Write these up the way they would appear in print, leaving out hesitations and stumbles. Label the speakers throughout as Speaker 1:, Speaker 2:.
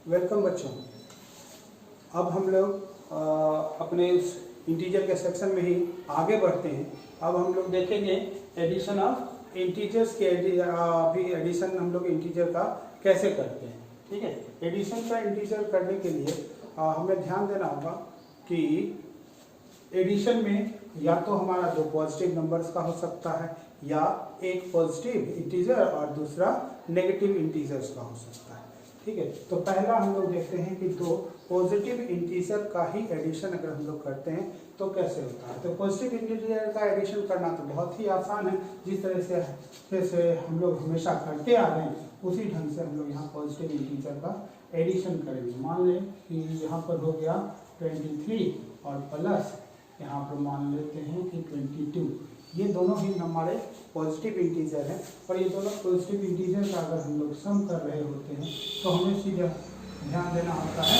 Speaker 1: Welcome बच्चों। अब हम लोग अपने इस इंटीजर के सेक्शन में ही आगे बढ़ते हैं। अब हम लोग देखेंगे एडिशन ऑफ इंटीजर्स के अभी एडिशन हम लोग इंटीजर का कैसे करते हैं। ठीक है, एडिशन का इंटीजर करने के लिए हमें ध्यान देना होगा कि एडिशन में या तो हमारा दो पॉजिटिव नंबर्स का हो सकता है या एक पॉजिटिव इंटीजर और दूसरा नेगेटिव इंटीजर्स का हो सकता है। ठीक है, तो पहला हम लोग देखते हैं कि दो पॉजिटिव इंटीजर का ही एडिशन अगर हम लोग करते हैं तो कैसे होता है। तो पॉजिटिव इंटीजर का एडिशन करना तो बहुत ही आसान है, जिस तरह से हम लोग हमेशा करते आ रहे हैं उसी ढंग से हम लोग यहाँ पॉजिटिव इंटीजर का एडिशन करेंगे। मान लें कि यहाँ पर हो गया 23 और प्लस यहाँ पर मान लेते हैं कि 22। ये दोनों ही हमारे पॉजिटिव इंटीजर हैं और ये दोनों पॉजिटिव इंटीजर का अगर हम लोग सम कर रहे होते हैं तो हमें सीधा ध्यान देना होता है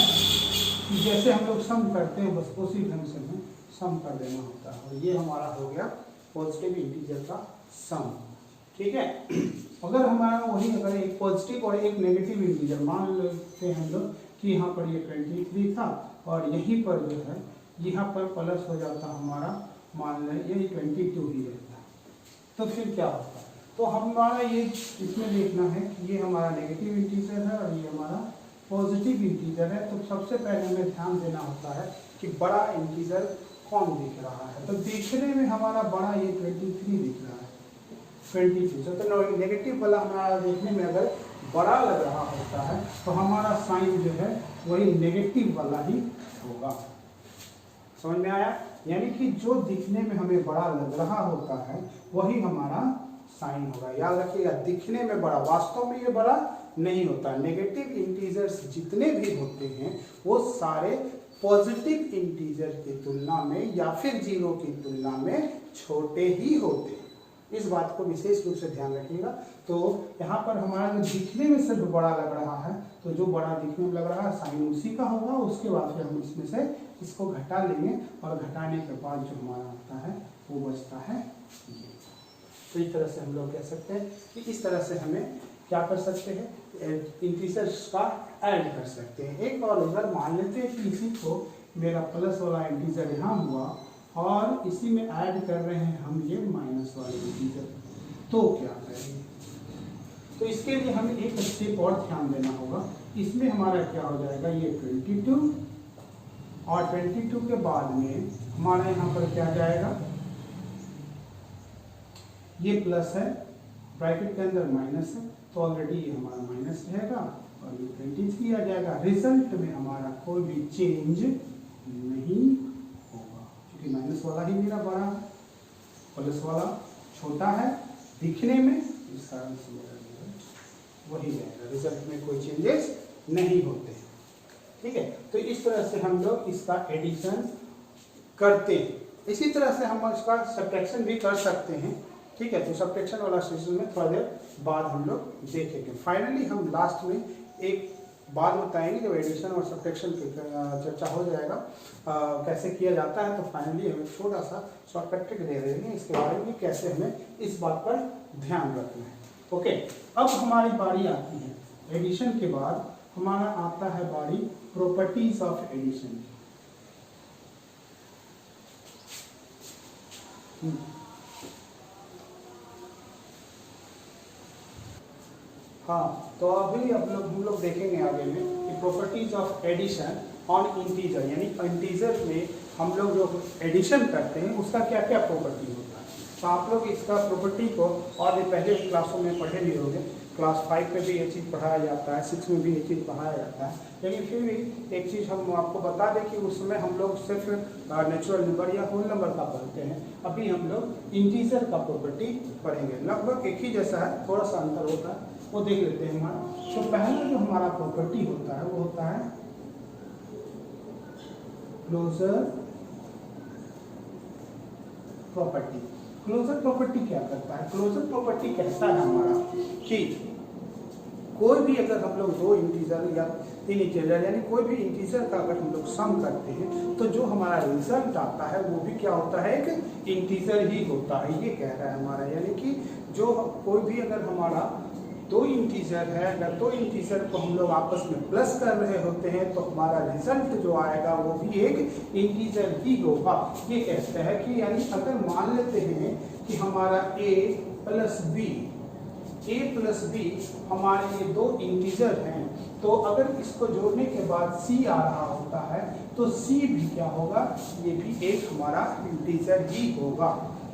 Speaker 1: कि जैसे हम लोग सम करते हैं बस उसी ढंग से हमें सम कर देना होता है। और ये हमारा हो गया पॉजिटिव इंटीजर का सम। ठीक है, अगर हमारा वही अगर एक पॉजिटिव और एक नेगेटिव इंटीजर मान लेते हैं हम लोग कि यहाँ पर ये 23 था और यहीं पर जो है यहाँ पर प्लस हो जाता हमारा, मान लें ये 22 ही रहता है, तो फिर क्या होता है। तो हमारा ये इसमें देखना है कि ये हमारा नेगेटिव इंटीजर है और ये हमारा पॉजिटिव इंटीजर है। तो सबसे पहले हमें ध्यान देना होता है कि बड़ा इंटीजर कौन दिख रहा है। तो दिखने में हमारा बड़ा ये 23 दिख रहा है, 23। तो नेगेटिव वाला हमारा देखने में अगर बड़ा लग रहा होता है तो हमारा साइन जो है वही नेगेटिव वाला ही होगा। समझ में आया? यानी कि जो दिखने में हमें बड़ा लग रहा होता है वही हमारा साइन होगा। याद रखिएगा, दिखने में बड़ा, वास्तव में ये बड़ा नहीं होता। नेगेटिव इंटीजर्स जितने भी होते हैं वो सारे पॉजिटिव इंटीजर की तुलना में या फिर जीरो की तुलना में छोटे ही होते हैं। इस बात को विशेष रूप से ध्यान रखिएगा। तो यहाँ पर हमारा जो दिखने में सिर्फ बड़ा लग रहा है, तो जो बड़ा दिखने में लग रहा है साइन उसी का होगा। उसके बाद फिर हम इसमें से इसको घटा लेंगे और घटाने के बाद जो हमारा आता है वो बचता है ये। तो इस तरह से हम लोग कह सकते हैं कि इस तरह से हमें क्या कर सकते हैं, इंटीजर्स का ऐड कर सकते हैं। एक और अगर मान लेते हैं कि इसी को मेरा प्लस वाला इंटीजर यहाँ हुआ और इसी में ऐड कर रहे हैं हम ये माइनस वाले इंटीजर, तो क्या करेंगे। तो इसके लिए हमें एक स्टेप और ध्यान देना होगा। इसमें हमारा क्या हो जाएगा, ये 22 और 22 के बाद में हमारा यहाँ पर क्या जाएगा, ये प्लस है, ब्रैकेट के अंदर माइनस है, तो ऑलरेडी ये हमारा माइनस रहेगा और ये 23 आ जाएगा। रिजल्ट में हमारा कोई भी चेंज नहीं होगा क्योंकि माइनस वाला ही मेरा बड़ा है, प्लस वाला छोटा है दिखने में, इस कारण से मेरा वही रहेगा। रिजल्ट में कोई चेंजेस नहीं होते। ठीक है, तो इस तरह से हम लोग इसका एडिशन करते हैं। इसी तरह से हम इसका सब्ट्रैक्शन भी कर सकते हैं। ठीक है, तो सब्ट्रैक्शन वाला सेशन में थोड़ा देर बाद हम लोग देखेंगे। फाइनली हम लास्ट में एक बात बताएंगे, जब एडिशन और सब्ट्रैक्शन की चर्चा हो जाएगा कैसे किया जाता है, तो फाइनली हमें छोटा सा शॉर्टकट ट्रिक दे रहे हैं इसके बारे में कैसे हमें इस बात पर ध्यान रखना है। ओके, अब हमारी बारी आती है एडिशन के बाद हमारा आता है बारी प्रॉपर्टीज ऑफ एडिशन। हाँ, तो अभी हम लोग देखेंगे आगे में कि properties of addition on integer, यानी इंटीजर में हम लोग जो एडिशन करते हैं उसका क्या क्या प्रॉपर्टी होता है। तो आप लोग इसका प्रॉपर्टी को और भी पहले क्लासों में पढ़े भी होंगे। क्लास 5 में भी ये चीज़ पढ़ाया जाता है, 6 में भी ये चीज़ पढ़ाया जाता है। लेकिन फिर भी एक चीज़ हम आपको बता दें कि उस समय हम लोग सिर्फ नेचुरल नंबर या होल नंबर का पढ़ते हैं। अभी हम लोग इंटीजर का प्रॉपर्टी पढ़ेंगे। लगभग एक ही जैसा है, थोड़ा सा अंतर होता है, वो देख लेते हैं हमारा। तो पहला जो हमारा प्रॉपर्टी होता है वो होता है क्लोजर प्रॉपर्टी। क्लोजर प्रॉपर्टी क्या करता है, क्लोजर प्रॉपर्टी कहता है हमारा कि कोई भी अगर हम लोग दो इंटीजर या तीन इंटीजर यानी कोई भी इंटीजर का अगर हम लोग सम करते हैं तो जो हमारा रिजल्ट आता है वो भी क्या होता है, एक इंटीजर ही होता है। ये कह रहा है हमारा, यानी कि जो कोई भी अगर हमारा दो इंटीजर है, अगर दो इंटीजर को हम लोग आपस में प्लस कर रहे होते हैं तो हमारा रिजल्ट जो आएगा वो भी एक इंटीजर ही होगा। ये कहते हैं कि यानी अगर मान लेते हैं कि हमारा a प्लस बी हमारे ये दो इंटीजर हैं, तो अगर इसको जोड़ने के बाद c आ रहा होता है तो c भी क्या होगा, ये भी एक हमारा इंटीजर ही होगा।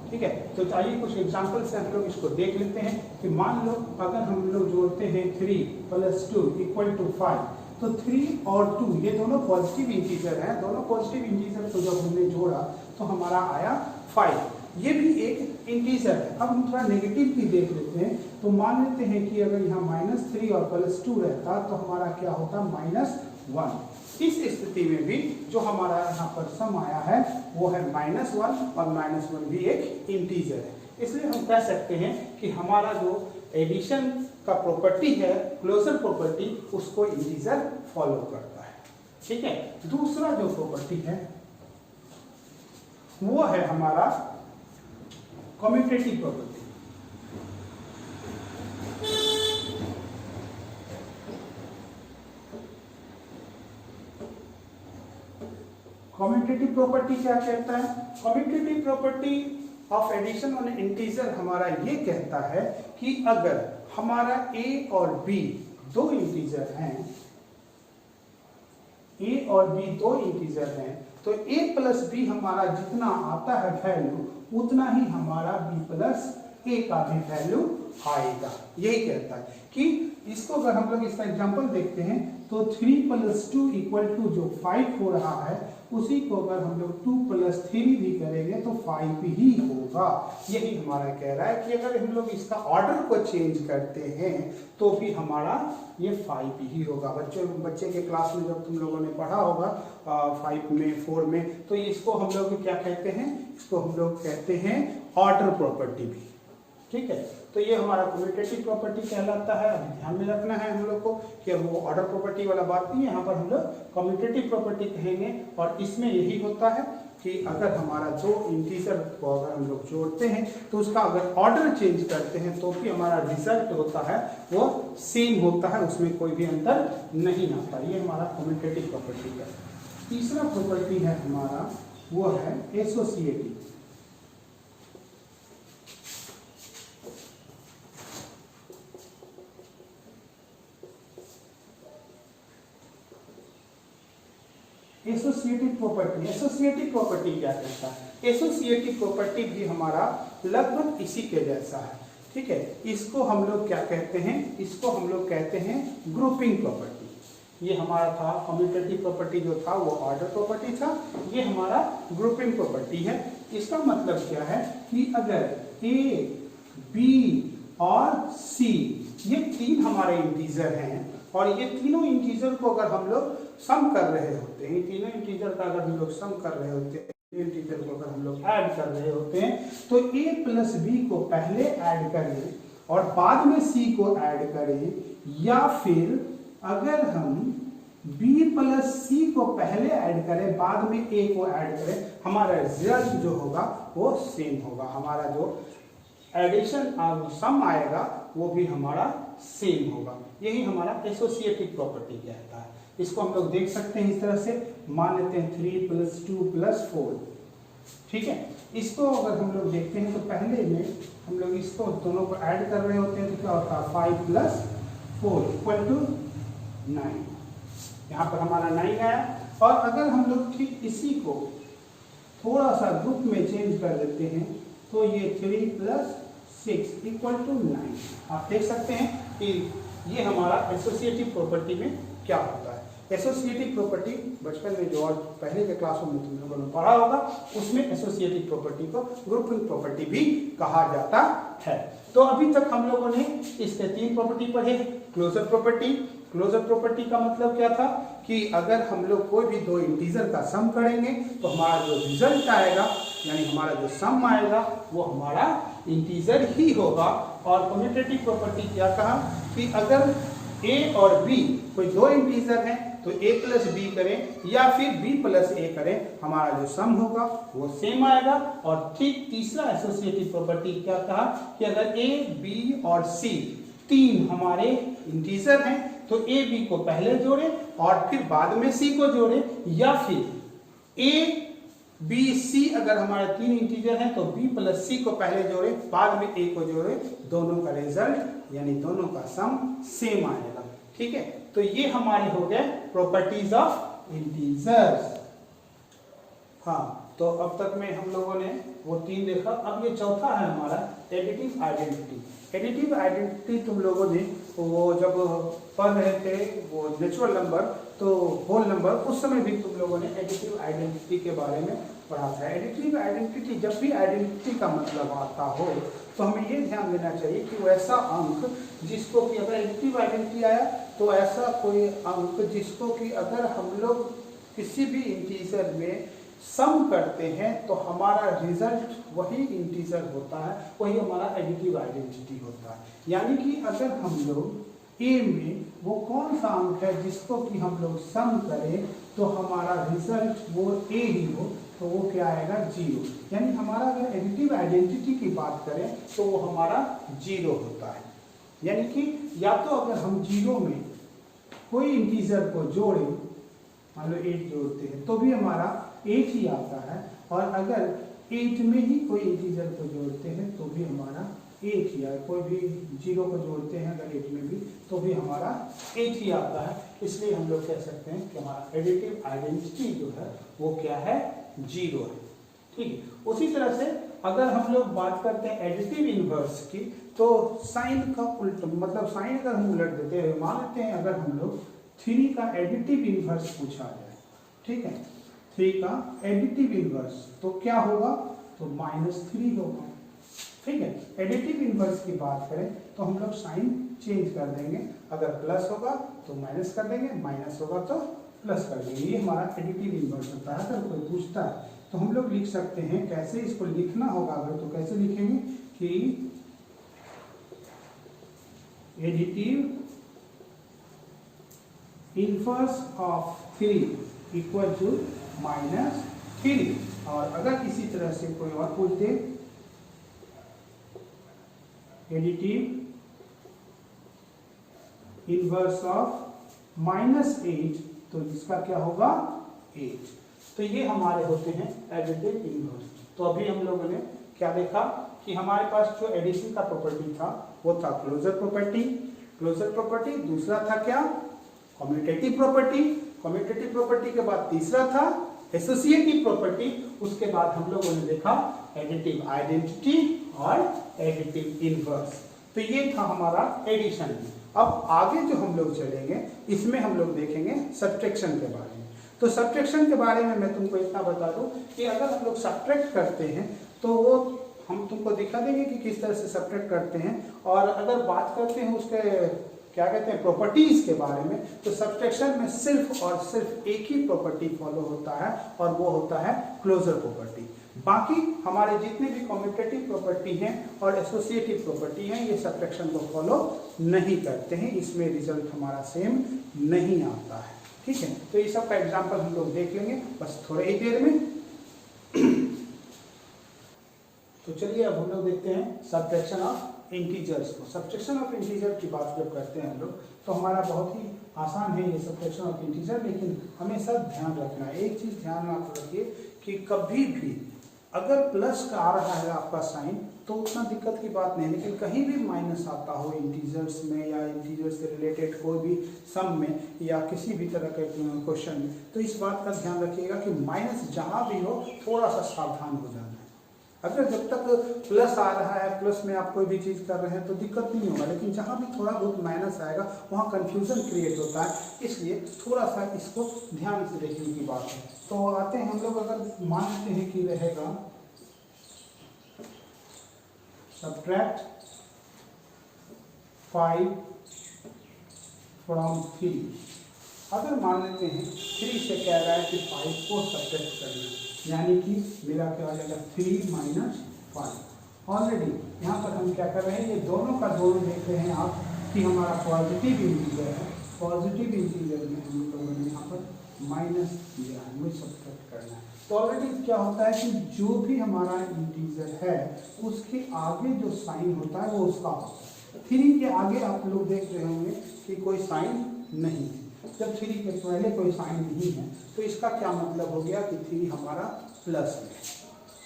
Speaker 1: ठीक है, तो चाहिए कुछ एग्जांपल से हम लोग इसको देख लेते हैं कि मान लो अगर हम लोग जोड़ते हैं 3 + 2 = 5, तो 3 और 2 ये दोनों पॉजिटिव इंटीजर हैं, दोनों पॉजिटिव इंटीजर को जब हमने जोड़ा तो हमारा आया 5, ये भी एक इंटीजर है। अब हम थोड़ा नेगेटिव भी देख लेते हैं, तो मान लेते हैं कि अगर यहाँ -3 और +2 रहता तो हमारा क्या होता, -1। इस स्थिति में भी जो हमारा यहाँ पर सम आया है वो है -1 और -1 भी एक इंटीजर है। इसलिए हम कह सकते हैं कि हमारा जो एडिशन का प्रॉपर्टी है, क्लोजर प्रॉपर्टी, उसको इंटीजर फॉलो करता है। ठीक है, दूसरा जो प्रॉपर्टी है वो है हमारा कम्यूटेटिव प्रॉपर्टी। कम्यूटेटिव प्रॉपर्टी क्या कहता है? Commutative property of addition on integer हमारा ये कहता है कि अगर हमारा a और b दो इंटीजर हैं, a और b दो इंटीजर हैं, तो a प्लस b हमारा जितना आता है वैल्यू उतना ही हमारा b प्लस a का भी वैल्यू आएगा। यही कहता है कि इसको अगर हम लोग इसका एग्जांपल देखते हैं तो 3 + 2 = जो 5 हो रहा है, उसी को अगर हम लोग 2 + 3 भी करेंगे तो 5 ही होगा। यही हमारा कह रहा है कि अगर हम लोग इसका ऑर्डर को चेंज करते हैं तो भी हमारा ये 5 ही होगा। बच्चे के क्लास में जब तुम लोगों ने पढ़ा होगा 5 में 4 में, तो इसको हम लोग क्या कहते हैं, इसको हम लोग कहते हैं ऑर्डर प्रॉपर्टी भी। ठीक है, तो ये हमारा कम्यूटेटिव प्रॉपर्टी कहलाता है। अभी ध्यान में रखना है हम लोग को कि वो ऑर्डर प्रॉपर्टी वाला बात नहीं है, यहाँ पर हम लोग कम्यूटेटिव प्रॉपर्टी कहेंगे। और इसमें यही होता है कि अगर हमारा दो इंटीजर को अगर हम लोग जोड़ते हैं तो उसका अगर ऑर्डर चेंज करते हैं तो भी हमारा रिजल्ट होता है वो सेम होता है, उसमें कोई भी अंतर नहीं आता। ये हमारा कम्यूटेटिव प्रॉपर्टी है। तीसरा प्रॉपर्टी है हमारा वो है associative. Associative property, associative property क्या कहता है? एसोसिएटिव प्रॉपर्टी भी हमारा लगभग इसी के जैसा है। ठीक है, इसको हम लोग क्या कहते हैं, इसको हम लोग कहते हैं ग्रुपिंग प्रॉपर्टी। ये हमारा था कम्यूटेटिव प्रॉपर्टी जो था वो ऑर्डर प्रॉपर्टी था, ये हमारा ग्रुपिंग प्रॉपर्टी है। इसका मतलब क्या है कि अगर a, b और c ये तीन हमारे इंटीजर हैं और ये तीनों इंटीजर को अगर हम लोग सम कर रहे होते हैं, तीनों इंटीजर का अगर हम लोग सम कर रहे होते हैं, इंटीजर को अगर हम लोग ऐड कर रहे होते हैं, तो a प्लस b को पहले ऐड करें और बाद में c को ऐड करें, या फिर अगर हम b प्लस c को पहले ऐड करें बाद में a को ऐड करें, हमारा रिजल्ट जो होगा वो सेम होगा। हमारा जो एडिशन सम आएगा वो भी हमारा सेम होगा। यही हमारा एसोसिएटिव प्रॉपर्टी कहता है। इसको हम लोग देख सकते हैं इस तरह से, मान लेते हैं 3 + 2 + 4। ठीक है, इसको अगर हम लोग देखते हैं तो पहले में हम लोग इसको दोनों को ऐड कर रहे होते हैं तो क्या होता है 5 + 4 = 9। यहाँ पर हमारा 9 आया। और अगर हम लोग ठीक इसी को थोड़ा सा ग्रुप में चेंज कर देते हैं तो ये 3 + 6 = 9। आप देख सकते हैं कि ये हमारा एसोसिएटिव प्रॉपर्टी में क्या होता है। एसोसिएटिव प्रॉपर्टी बचपन में जो और पहले के क्लासों में तुम लोगों ने पढ़ा होगा उसमें एसोसिएटिव प्रॉपर्टी को ग्रुपिंग प्रॉपर्टी भी कहा जाता है। तो अभी तक हम लोगों ने इसके तीन प्रॉपर्टी पढ़े। क्लोजर प्रॉपर्टी, क्लोजर प्रॉपर्टी का मतलब क्या था कि अगर हम लोग कोई भी दो इंटीजर का सम करेंगे तो हमारा जो रिजल्ट आएगा यानी हमारा जो सम आएगा वो हमारा इंटीजर ही होगा। और कम्यूटेटिव प्रॉपर्टी क्या कहा कि अगर a और b कोई दो इंटीजर हैं तो a + b करें या फिर b + a करें, हमारा जो सम होगा वो सेम आएगा। और ठीक तीसरा एसोसिएटिव प्रॉपर्टी क्या कहा कि अगर a, b और c तीन हमारे इंटीजर हैं तो ए बी को पहले जोड़े और फिर बाद में सी को जोड़े, या फिर ए बी सी अगर हमारे तीन इंटीजर हैं तो बी प्लस सी को पहले जोड़े बाद में ए को जोड़े, दोनों का रिजल्ट यानी दोनों का सम सेम आएगा। ठीक है, तो ये हमारे हो गए प्रॉपर्टीज ऑफ इंटीजर्स। हाँ, तो अब तक में हम लोगों ने वो तीन देखा। अब ये चौथा है हमारा एडिटिव आइडेंटिटी। एडिटिव आइडेंटिटी तुम लोगों ने वो जब पढ़ रहे थे वो नेचुरल नंबर तो होल नंबर, उस समय भी तुम लोगों ने एडिटिव आइडेंटिटी के बारे में पढ़ा था। एडिटिव आइडेंटिटी, जब भी आइडेंटिटी का मतलब आता हो तो हमें ये ध्यान देना चाहिए कि वैसा अंक जिसको कि अगर एडिटिव आइडेंटिटी आया तो ऐसा कोई अंक जिसको कि अगर हम लोग किसी भी इंटीजर में सम करते हैं तो हमारा रिजल्ट वही इंटीजर होता है, वही हमारा एडिटिव आइडेंटिटी होता है। यानी कि अगर हम लोग ए में वो कौन सा अंक है जिसको कि हम लोग सम करें तो हमारा रिजल्ट वो ए ही हो, तो वो क्या आएगा, जीरो। यानी हमारा अगर एडिटिव आइडेंटिटी की बात करें तो वो हमारा जीरो होता है। यानी कि या तो अगर हम जीरो में कोई इंटीजर को जोड़े, मान लो 8 जोड़ते हैं तो भी हमारा 8 ही आता है, और अगर 8 में ही कोई इंटीजर को जोड़ते हैं तो भी हमारा 8 ही आए। कोई भी जीरो को जोड़ते हैं अगर 8 में भी तो भी हमारा 8 ही आता है। इसलिए हम लोग कह सकते हैं कि हमारा एडिटिव आइडेंटिटी जो है वो क्या है, जीरो है। ठीक है, उसी तरह से अगर हम लोग बात करते हैं एडिटिव इनवर्स की तो साइन का उल्ट, मतलब साइन अगर हम उलट देते हैं, मान लेते हैं अगर हम लोग 3 का एडिटिव इनवर्स पूछा जाए, ठीक है, 3 का एडिटिव इनवर्स तो क्या होगा, तो -3 होगा। ठीक है, एडिटिव इनवर्स की बात करें तो हम लोग साइन चेंज कर देंगे, अगर प्लस होगा तो माइनस कर देंगे, माइनस होगा तो प्लस कर देंगे। ये हमारा एडिटिव इनवर्स होता है। अगर could पूछता है तो हम लोग लिख सकते हैं, कैसे इसको लिखना होगा अगर तो कैसे लिखेंगे कि additive inverse of 3 equal to -3। और अगर इसी तरह से कोई और पूछ दे एडिटिव इनवर्स ऑफ -8 तो इसका क्या होगा, 8। तो ये हमारे होते हैं एडिटिव इनवर्स। तो अभी हम लोगों ने क्या देखा कि हमारे पास जो एडिशन का प्रॉपर्टी था वो था क्लोजर प्रॉपर्टी। क्लोजर प्रॉपर्टी दूसरा था क्या, कम्यूटेटिव प्रॉपर्टी। कम्यूटेटिव प्रॉपर्टी के बाद तीसरा था एसोसिएटिव प्रॉपर्टी। उसके बाद हम लोगों ने देखा एडिटिव आइडेंटिटी और एडिटिव इनवर्स। तो ये था हमारा एडिशन। अब आगे जो हम लोग चलेंगे इसमें हम लोग देखेंगे सब्ट्रैक्शन के बारे में। तो सब्ट्रैक्शन के बारे में मैं तुमको इतना बता दूं कि अगर हम लोग सब्ट्रैक्ट करते हैं तो वो हम तुमको दिखा देंगे कि किस तरह से सब्ट्रैक्ट करते हैं। और अगर बात करते हैं उसके क्या कहते हैं प्रॉपर्टीज के बारे में, तो सब्ट्रैक्शन में सिर्फ और सिर्फ एक ही प्रॉपर्टी फॉलो होता है और वो होता है क्लोजर प्रॉपर्टी। बाकी हमारे जितने भी कम्यूटेटिव प्रॉपर्टी हैं और एसोसिएटिव प्रॉपर्टी हैं ये सब्ट्रैक्शन को फॉलो नहीं करते हैं, इसमें रिजल्ट हमारा सेम नहीं आता है। ठीक है, तो ये सब का एग्जांपल हम लोग देख लेंगे बस थोड़े ही देर में। तो चलिए अब हम लोग देखते हैं सब्ट्रैक्शन ऑफ इंटीजर्स को। सब्ट्रैक्शन ऑफ इंटीजर की बात जब करते हैं हम लोग तो हमारा बहुत ही आसान है ये सब्ट्रैक्शन ऑफ इंटीजर, लेकिन हमेशा ध्यान रखना है, एक चीज ध्यान आप रखिए कि कभी भी अगर प्लस का आ रहा है आपका साइन तो उतना दिक्कत की बात नहीं, लेकिन कहीं भी माइनस आता हो इंटीजर्स में या इंटीजर्स से रिलेटेड कोई भी सम में या किसी भी तरह के क्वेश्चन में, तो इस बात का ध्यान रखिएगा कि माइनस जहां भी हो थोड़ा सा सावधान हो जाना है। अगर जब तक प्लस आ रहा है, प्लस में आप कोई भी चीज़ कर रहे हैं तो दिक्कत नहीं होगा, लेकिन जहाँ भी थोड़ा बहुत माइनस आएगा वहाँ कंफ्यूजन क्रिएट होता है, इसलिए थोड़ा सा इसको ध्यान से देखने की बात है। तो आते हैं हम लोग, अगर मान लेते हैं कि रहेगा सब्ट्रैक्ट 5 from 3। अगर मान लेते हैं 3 से कह रहा है कि 5 को सब्ट्रैक्ट करना, यानी कि मेरा क्या हो जाएगा 3 - 5। ऑलरेडी यहाँ पर हम क्या कर रहे हैं, ये दोनों का दोनों देख रहे हैं आप कि हमारा पॉजिटिव इंटीजर है, पॉजिटिव इंटीजर में हम लोगों ने यहाँ पर माइनस दिया है, हमें सब्ट्रैक्ट करना है। तो ऑलरेडी क्या होता है कि जो भी हमारा इंटीजर है उसके आगे जो साइन होता है वो उसका होता है। 3 के आगे आप लोग देख रहे होंगे कि कोई साइन नहीं है। जब 3 के पहले कोई साइन नहीं है तो इसका क्या मतलब हो गया कि 3 हमारा प्लस में है।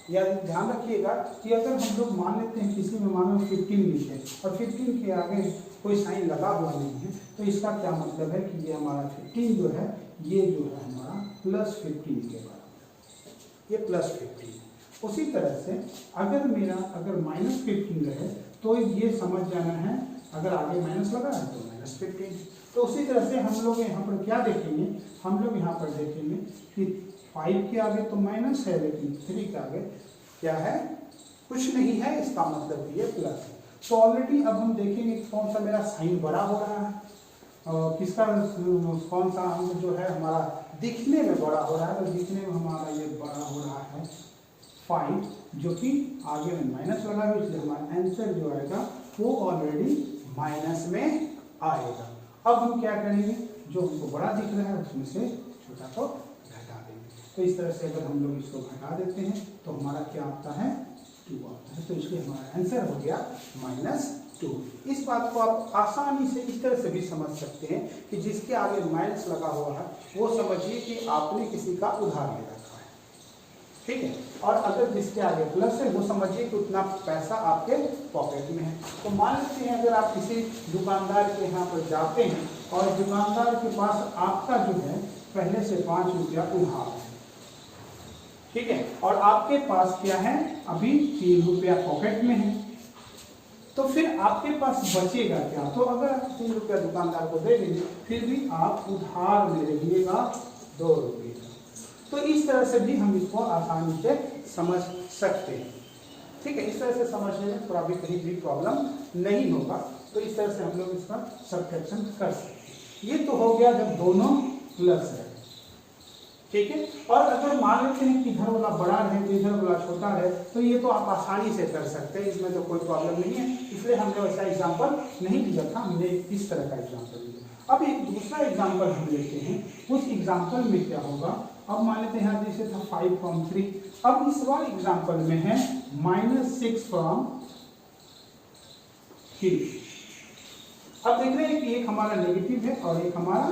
Speaker 1: या ध्यान रखिएगा कि अगर हम लोग मान लेते हैं किसी में मानो 15 लिखे और 15 के आगे कोई साइन लगा हुआ नहीं है तो इसका क्या मतलब है कि ये हमारा 15 जो है ये जो है हमारा प्लस 15 के बराबर, ये प्लस 15। उसी तरह से अगर मेरा माइनस 15 रहे तो ये समझ जाना है अगर आगे माइनस लगा है तो माइनस 15। तो उसी तरह से हम लोग यहाँ पर क्या देखेंगे, हम लोग यहाँ पर देखेंगे कि 5 के आगे तो माइनस है लेकिन 3 के आगे क्या है, कुछ नहीं है, इसका मतलब कि ये प्लस है। तो ऑलरेडी अब हम देखेंगे कौन सा मेरा साइन बड़ा हो रहा है और किसका कौन सा अंक जो है हमारा दिखने में बड़ा हो रहा है। तो दिखने में हमारा ये बड़ा हो रहा है 5, जो कि आगे में माइनस लगा है, इसलिए हमारा आंसर जो आएगा वो ऑलरेडी माइनस में आएगा। अब हम क्या करेंगे, जो हमको बड़ा दिख रहा है उसमें से छोटा को घटा देंगे। तो इस तरह से अगर हम लोग इसको घटा देते हैं तो हमारा क्या आता है 2 आता है। तो इसलिए हमारा आंसर हो गया -2। इस बात को आप आसानी से इस तरह से भी समझ सकते हैं कि जिसके आगे माइनस लगा हुआ है वो समझिए कि आपने किसी का उधार ले रखा है, ठीक है। और अगर जिसके आगे प्लस है वो समझिए कि उतना पैसा आपके पॉकेट में है। तो मान लेते हैं अगर आप किसी दुकानदार के यहाँ पर जाते हैं और दुकानदार के पास आपका जो है पहले से 5 रुपया उधार है, ठीक है, और आपके पास क्या है अभी 3 रुपया पॉकेट में है, तो फिर आपके पास बचेगा क्या। तो अगर आप 3 रुपया दुकानदार को दे देंगे फिर भी आप उधार में रहिएगा 2 रुपये। तो इस तरह से भी हम इसको आसानी से समझ सकते हैं, ठीक है। इस तरह से समझने में थोड़ा भी कहीं भी प्रॉब्लम नहीं होगा। तो इस तरह से हम लोग इसका सब्ट्रैक्शन कर सकते हैं। ये तो हो गया जब दोनों प्लस है, ठीक है। और अगर मान लेते हैं कि इधर वाला बड़ा रहे तो इधर वाला छोटा रहे तो ये तो आप आसानी से कर सकते हैं, इसमें तो कोई प्रॉब्लम नहीं है। इसलिए हमने वैसा एग्जाम्पल नहीं लिया था, हमने इस तरह का एग्जाम्पल लिया। अब एक दूसरा एग्जाम्पल हम लेते हैं। उस एग्जाम्पल में क्या होगा, अब मान लेते हैं यहाँ जैसे था 5 from 3। अब इस वाले एग्जाम्पल में है -6 from 3। अब देख रहे हैं कि एक हमारा नेगेटिव है और एक हमारा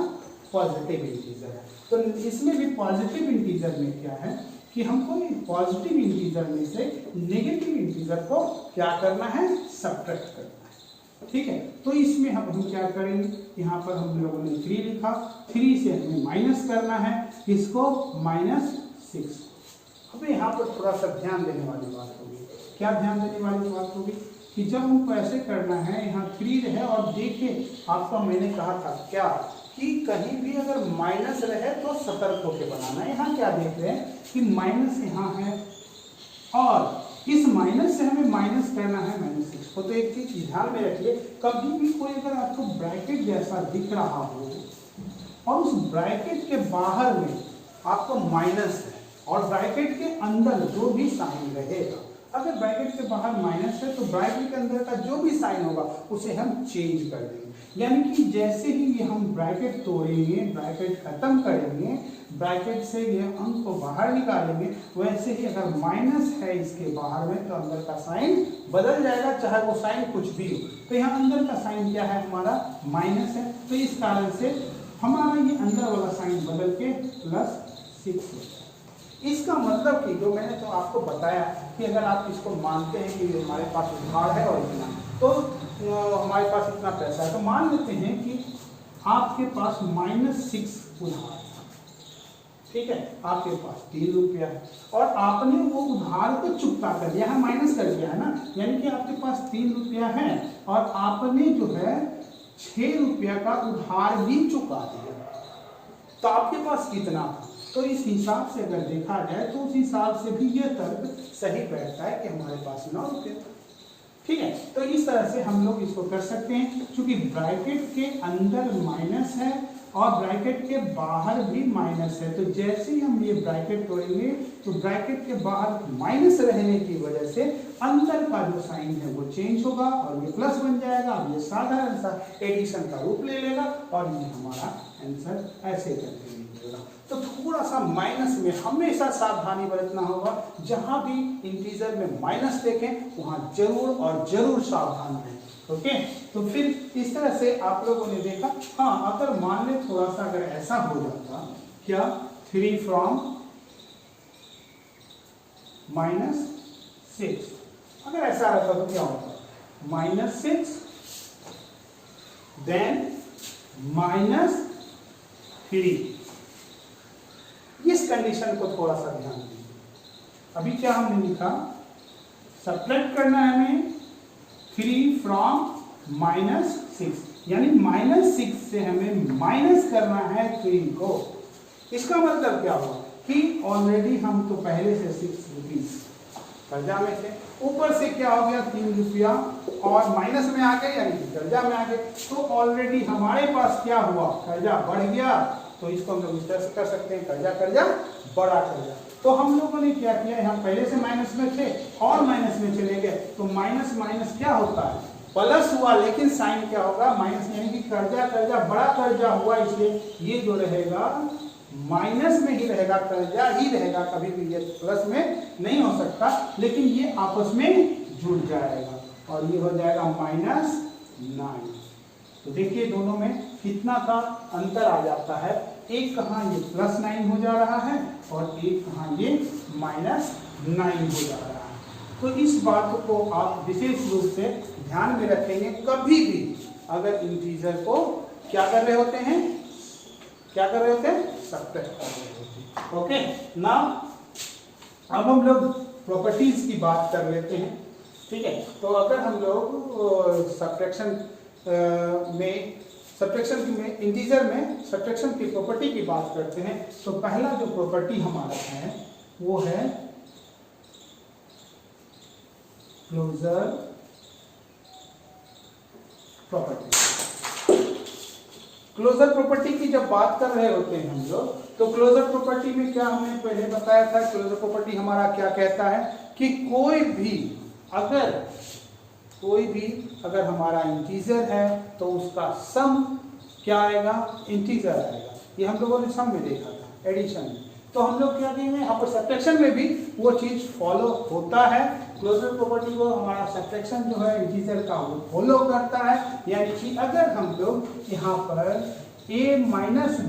Speaker 1: पॉजिटिव इंटीजर है। तो इसमें भी पॉजिटिव इंटीजर में क्या है कि हमको पॉजिटिव इंटीजर में से नेगेटिव इंटीजर को क्या करना है, सब्ट्रैक्ट करना है, ठीक है। तो इसमें हम क्या करेंगे, यहाँ पर हम लोगों ने 3 लिखा, 3 से हमें माइनस करना है इसको -6। अब यहाँ पर थोड़ा सा ध्यान देने वाली बात होगी। क्या ध्यान देने वाली बात होगी कि जब हमको ऐसे करना है, यहाँ 3 रहे और देखिए आपका मैंने कहा था क्या कि कहीं भी अगर माइनस रहे तो सतर्क होकर बनाना है। यहाँ क्या देख रहे हैं कि माइनस यहाँ है और इस माइनस से हमें माइनस करना है -6 को। तो एक चीज ध्यान में रखिए, कभी भी कोई अगर आपको ब्रैकेट जैसा दिख रहा हो और उस ब्रैकेट के बाहर में आपको माइनस है और ब्रैकेट के अंदर जो भी साइन रहेगा, अगर ब्रैकेट के बाहर माइनस है तो ब्रैकेट के अंदर का जो भी साइन होगा उसे हम चेंज कर देंगे। यानी कि जैसे ही ये हम ब्रैकेट तोड़ेंगे, ब्रैकेट खत्म करेंगे, ब्रैकेट से ये अंक को बाहर निकालेंगे, वैसे ही अगर माइनस है इसके बाहर में तो अंदर का साइन बदल जाएगा, चाहे वो साइन कुछ भी हो। तो यहाँ अंदर का साइन क्या है, हमारा माइनस है, तो इस कारण से हमारा ये अंदर वाला साइन बदल के +6 हो जाए। इसका मतलब कि जो मैंने तो आपको बताया कि अगर आप इसको मानते हैं कि हमारे पास उधार है और इतना, तो हमारे पास इतना पैसा है, तो मान लेते हैं कि आपके पास -6 उधार है, ठीक है। आपके पास 3 रुपया है और आपने वो उधार को चुकता कर दिया है, माइनस कर दिया है ना, यानी कि आपके पास 3 रुपया है और आपने जो है 6 रुपया का उधार भी चुका दिया, तो आपके पास कितना था। तो इस हिसाब से अगर देखा जाए तो उस हिसाब से भी ये तर्क सही बैठता है कि हमारे पास 9 रुपये, ठीक है। तो इस तरह से हम लोग इसको कर सकते हैं, क्योंकि ब्रैकेट के अंदर माइनस है और ब्रैकेट के बाहर भी माइनस है। तो जैसे ही हम ये ब्रैकेट तोड़ेंगे तो ब्रैकेट के बाहर माइनस रहने की वजह से अंदर का जो साइन है वो चेंज होगा और ये प्लस बन जाएगा। अब ये साधारण सा एडिशन का रूप ले लेगा और ये हमारा आंसर ऐसे करके निकलेगा। तो थोड़ा सा माइनस में हमेशा सावधानी बरतना होगा, जहां भी इंटीजर में माइनस देखें वहां जरूर और जरूर सावधान रहें। ओके, तो फिर इस तरह से आप लोगों ने देखा। हाँ, अगर मान ले थोड़ा सा अगर ऐसा हो जाता, क्या 3 from -6, अगर ऐसा रहता तो क्या होता, -6 देन -3। इस कंडीशन को थोड़ा सा ध्यान दीजिए। अभी क्या हमने लिखा, सब्ट्रैक्ट करना है हमें 3 from -6, यानी -6 से हमें माइनस करना है 3 को। इसका मतलब क्या हुआ कि ऑलरेडी हम तो पहले से 6 रुपीज कर्जा में थे, ऊपर से क्या हो गया 3 रुपया और माइनस में आ गए, यानी कि कर्जा में आ गए। तो ऑलरेडी हमारे पास क्या हुआ, कर्जा बढ़ गया। तो इसको हम लोग इस तरह से कर सकते हैं, कर्जा बड़ा कर्जा। तो हम लोगों ने क्या किया, हम पहले से माइनस में थे और माइनस में चले गए, तो माइनस माइनस क्या होता है, प्लस हुआ, लेकिन साइन क्या होगा, माइनस, यानी कि कर्जा बड़ा कर्जा हुआ, इसलिए ये जो रहेगा माइनस में ही रहेगा, कर्जा ही रहेगा, कभी भी ये प्लस में नहीं हो सकता, लेकिन ये आपस में जुड़ जाएगा और ये हो जाएगा -9। तो देखिए दोनों में कितना का अंतर आ जाता है, एक कहाँ ये +9 हो जा रहा है और एक कहाँ ये -9 हो जा रहा है। तो इस बात को आप विशेष रूप से ध्यान में रखेंगे, कभी भी अगर इंटीजर को क्या कर रहे होते हैं, सब्ट्रैक्ट कर रहे होते हैं। ओके, नाउ अब हम लोग प्रॉपर्टीज की बात कर लेते हैं। ठीक है, तो अगर हम लोग सब्ट्रैक्शन में इंटीजर में सब्ट्रैक्शन की प्रॉपर्टी की बात करते हैं, तो पहला जो प्रॉपर्टी हमारा है वो है क्लोजर प्रॉपर्टी। क्लोजर प्रॉपर्टी की जब बात कर रहे होते हैं हम लोग, तो क्लोजर प्रॉपर्टी में क्या हमने पहले बताया था, क्लोजर प्रॉपर्टी हमारा क्या कहता है कि कोई भी अगर हमारा इंटीजर है तो उसका सम क्या आएगा, इंटीजर आएगा। ये हम लोगों ने सम में देखा था, एडिशन में। तो हम लोग क्या कहेंगे, यहाँ पर सब्ट्रैक्शन में भी वो चीज फॉलो होता है। क्लोजर प्रॉपर्टी को हमारा सब्ट्रैक्शन जो है इंटीजर का वो फॉलो करता है, यानी कि अगर हम लोग यहाँ पर a -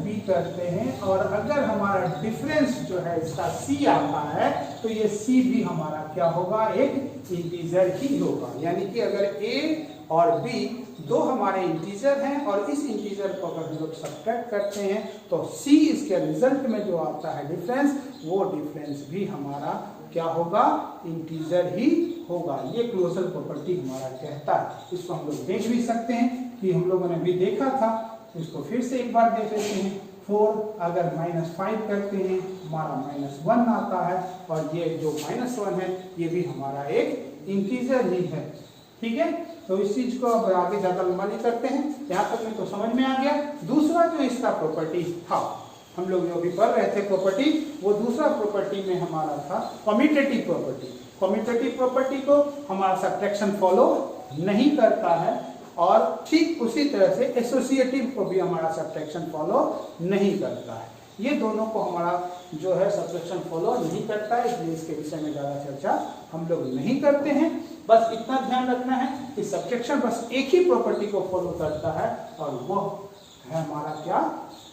Speaker 1: b करते हैं और अगर हमारा डिफरेंस जो है इसका c आता है, तो ये c भी हमारा क्या होगा, एक इंटीजर ही होगा। यानी कि अगर a और b दो हमारे इंटीजर हैं और इस इंटीजर को अगर हम लोग सब्ट्रैक्ट करते हैं तो c इसके रिजल्ट में जो आता है डिफरेंस, वो डिफरेंस भी हमारा क्या होगा, इंटीजर ही होगा। ये क्लोजर प्रॉपर्टी हमारा कहता है। इसको हम लोग देख भी सकते हैं कि हम लोगों ने भी देखा था, इसको फिर से एक बार देख लेते हैं। 4 अगर -5 करते हैं हमारा -1 आता है और ये जो -1 है ये भी हमारा एक इंटीजर ही है। ठीक है, तो इस चीज को अब आगे ज्यादा लंबा नहीं करते हैं, यहाँ तक में तो समझ में आ गया। दूसरा जो इसका प्रॉपर्टी था, हम लोग जो भी पढ़ रहे थे प्रॉपर्टी, वो दूसरा प्रॉपर्टी में हमारा था कम्यूटेटिव प्रॉपर्टी। कम्यूटेटिव प्रॉपर्टी को हमारा सब्ट्रैक्शन फॉलो नहीं करता है और ठीक उसी तरह से एसोसिएटिव को भी हमारा सब्ट्रैक्शन फॉलो नहीं करता है। ये दोनों को हमारा जो है सब्ट्रैक्शन फॉलो नहीं करता है, इसलिए इसके विषय में ज़्यादा चर्चा हम लोग नहीं करते हैं। बस इतना ध्यान रखना है कि सब्ट्रैक्शन बस एक ही प्रॉपर्टी को फॉलो करता है और वो है हमारा क्या,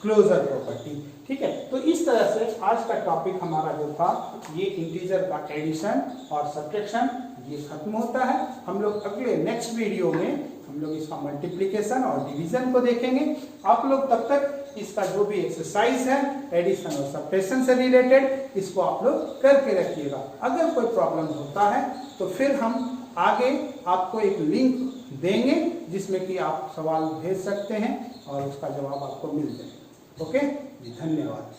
Speaker 1: क्लोजर प्रॉपर्टी। ठीक है, तो इस तरह से आज का टॉपिक हमारा जो था ये इंटीजर का एडिशन और सब्ट्रैक्शन ये खत्म होता है। हम लोग अगले नेक्स्ट वीडियो में हम लोग इसका मल्टीप्लिकेशन और डिवीजन को देखेंगे। आप लोग तब तक इसका जो भी एक्सरसाइज है एडिशन और सब्ट्रैक्शन से रिलेटेड, इसको आप लोग करके रखिएगा। अगर कोई प्रॉब्लम होता है तो फिर हम आगे आपको एक लिंक देंगे जिसमें कि आप सवाल भेज सकते हैं और उसका जवाब आपको मिल जाएगा। ओके जी, धन्यवाद।